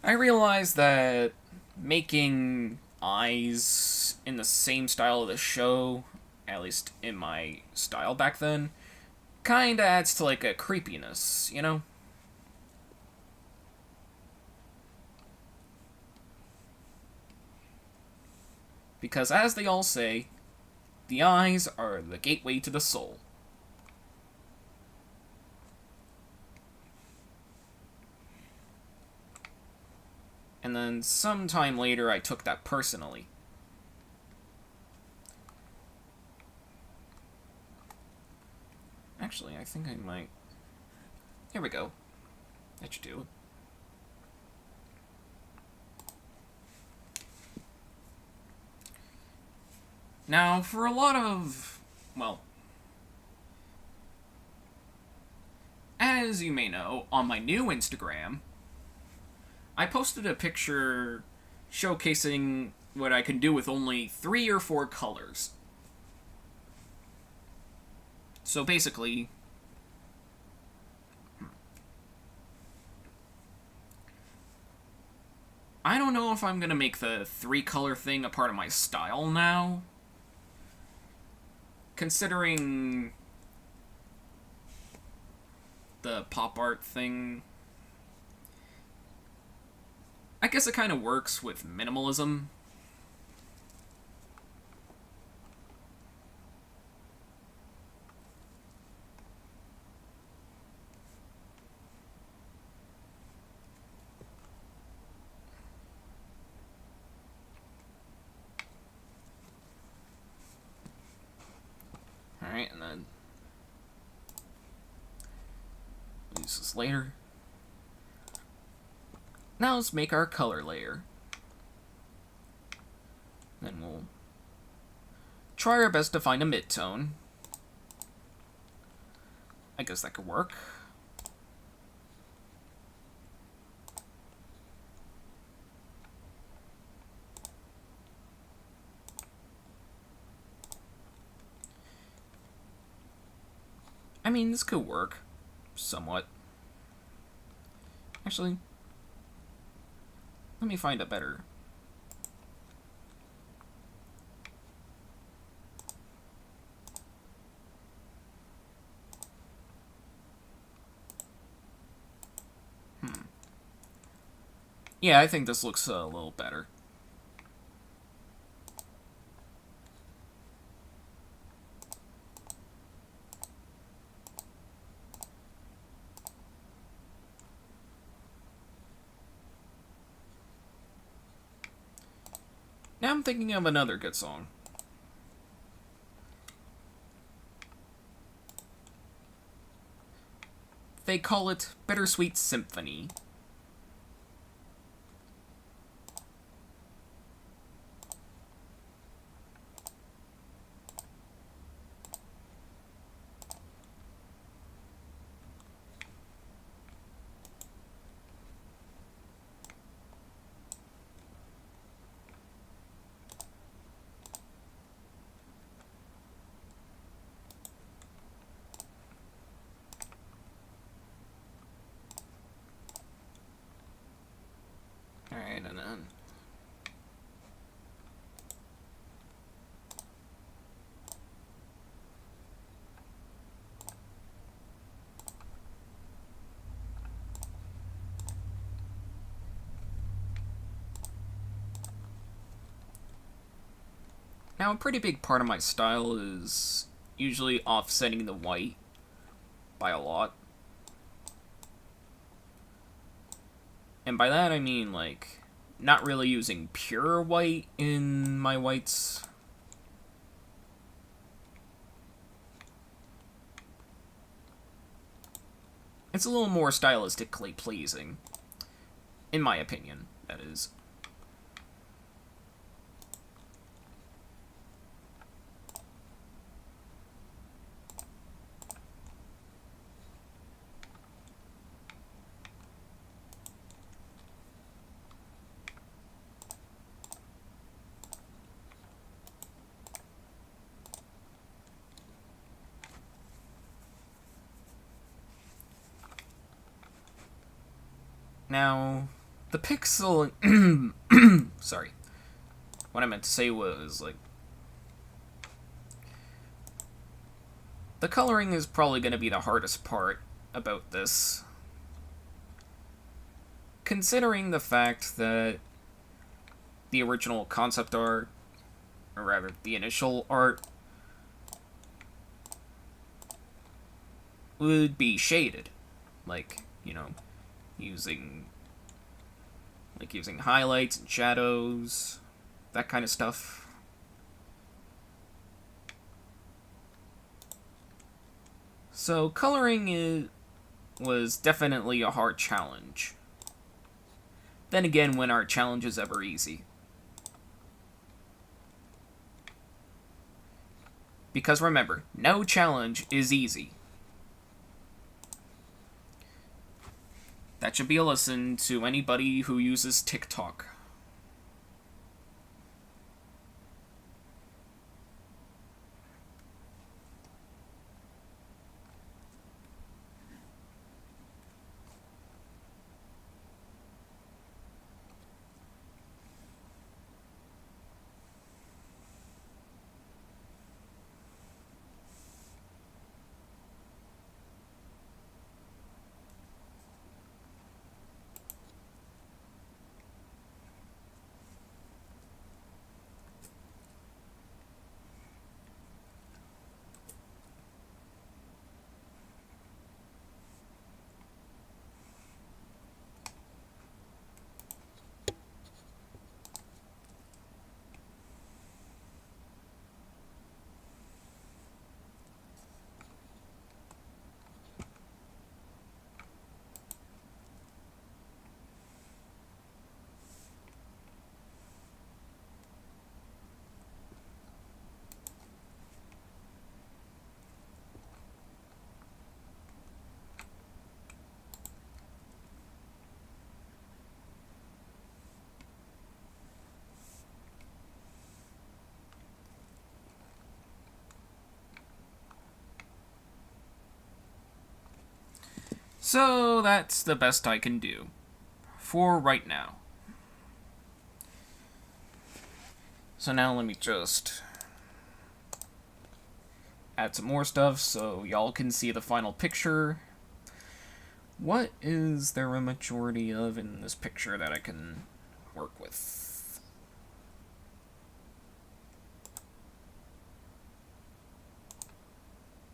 S1: I realized that making eyes in the same style of the show, at least in my style back then, kinda adds to, like, a creepiness, you know? Because as they all say, the eyes are the gateway to the soul. And then sometime later I took that personally. Actually, I think I might... Here we go. That should do it. Now, for a lot of... well... as you may know, on my new Instagram, I posted a picture showcasing what I can do with only 3 or 4 colors. So basically, I don't know if I'm gonna make the 3-color thing a part of my style now, considering the pop art thing. I guess it kind of works with minimalism. Alright, and then we'll use this later. Now let's make our color layer. Then we'll try our best to find a mid-tone. I guess that could work. I mean, this could work. Somewhat. Actually, let me find a better... Yeah, I think this looks a little better. Now I'm thinking of another good song. They call it Bittersweet Symphony. Alright, and then... Now, a pretty big part of my style is usually offsetting the white by a lot. And by that I mean, like, not really using pure white in my whites. It's a little more stylistically pleasing. In my opinion, that is. Now, the pixel... Sorry. What I meant to say was, like... The coloring is probably going to be the hardest part about this. Considering the fact that the original concept art, or rather, the initial art, would be shaded. Like, you know... using highlights and shadows, that kind of stuff. So coloring was definitely a hard challenge. Then again, when are challenges ever easy? Because remember, no challenge is easy. That should be a lesson to anybody who uses TikTok. So that's the best I can do for right now. So now let me just add some more stuff so y'all can see the final picture. What is there a majority of in this picture that I can work with?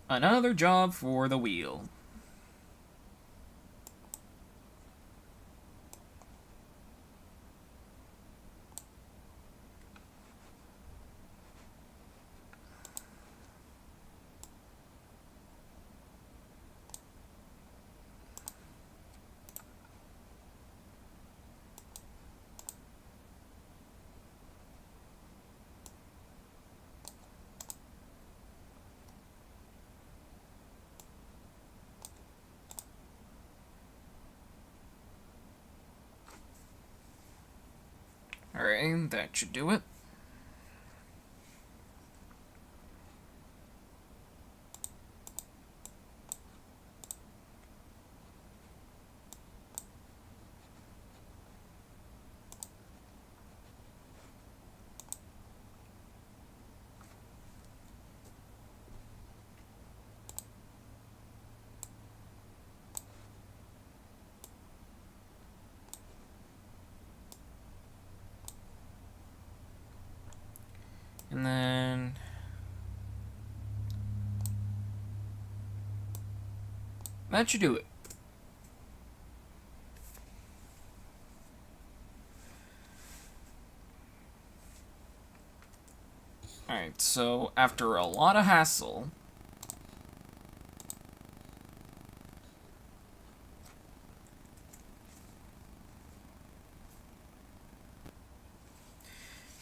S1: Another job for the wheel. Alright, that should do it. And then that should do it. Alright, so after a lot of hassle,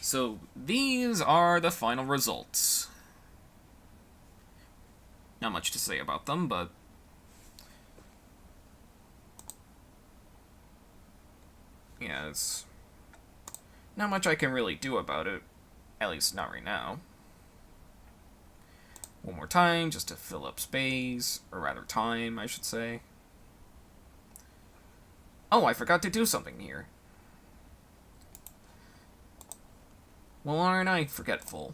S1: so these are the final results. Not much to say about them, but yeah, it's not much I can really do about it. At least not right now. One more time, just to fill up space, or rather time, I should say. Oh, I forgot to do something here. Well, aren't I forgetful?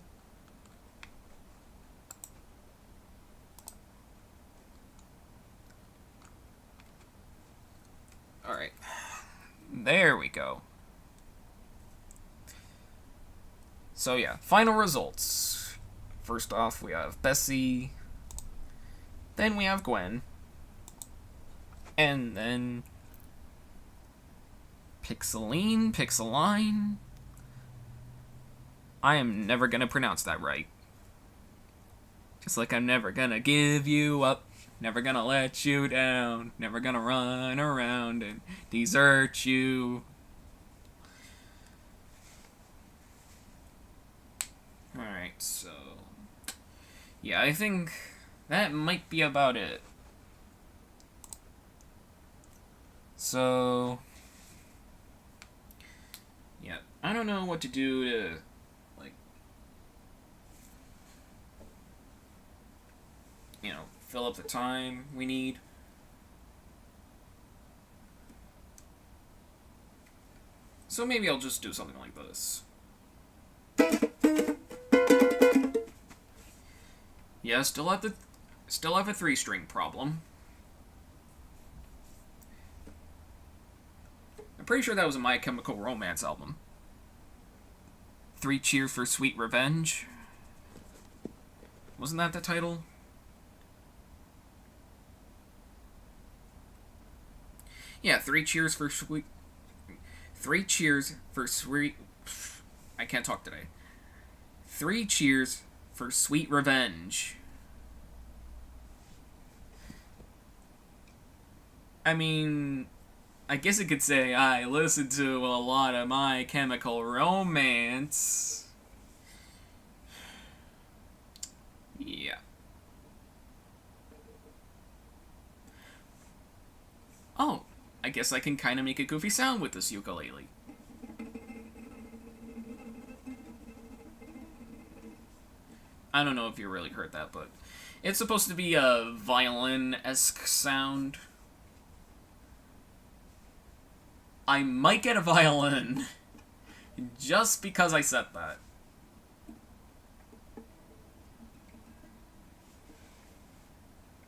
S1: Alright. There we go. So yeah, final results. First off, we have Bessie. Then we have Gwen. And then Pixeline. I am never gonna pronounce that right. Just like I'm never gonna give you up. Never gonna let you down. Never gonna run around and desert you. Alright, so yeah, I think that might be about it. So yeah, I don't know what to do to, like, you know, fill up the time we need. So maybe I'll just do something like this. Yeah, still have a 3-string problem. I'm pretty sure that was a My Chemical Romance album. 3 Cheers for Sweet Revenge. Wasn't that the title? Yeah, 3 Cheers for Sweet... 3 Cheers for Sweet... I can't talk today. 3 Cheers for Sweet Revenge. I mean, I guess you could say I listened to a lot of My Chemical Romance. Yeah. Oh, I guess I can kind of make a goofy sound with this ukulele. I don't know if you really heard that, but it's supposed to be a violin-esque sound. I might get a violin. Just because I said that.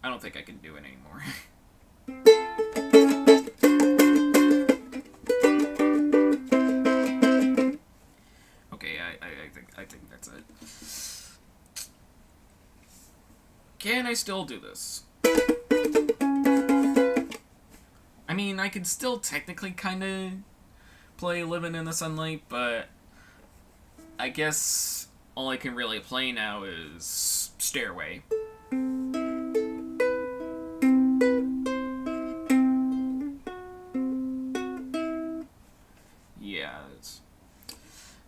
S1: I don't think I can do it anymore. Okay, I think that's it. Can I still do this? I mean, I could still technically kind of play Living in the Sunlight, but I guess all I can really play now is Stairway. Yeah, it's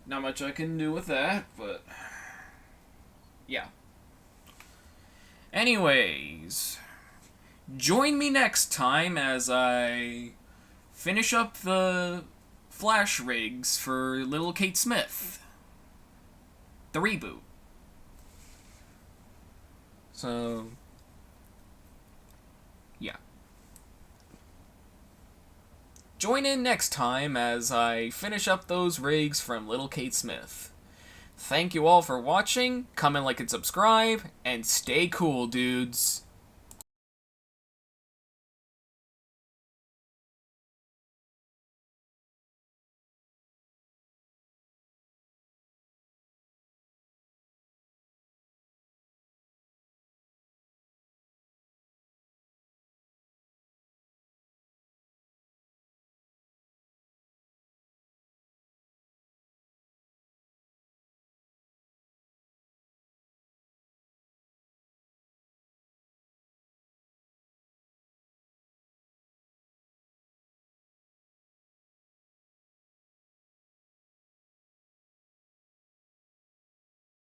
S1: not much I can do with that, but yeah. Anyways, join me next time as I finish up the flash rigs for Little Kate Smith. The reboot. So, yeah. Join in next time as I finish up those rigs from Little Kate Smith. Thank you all for watching, comment, like, and subscribe, and stay cool, dudes.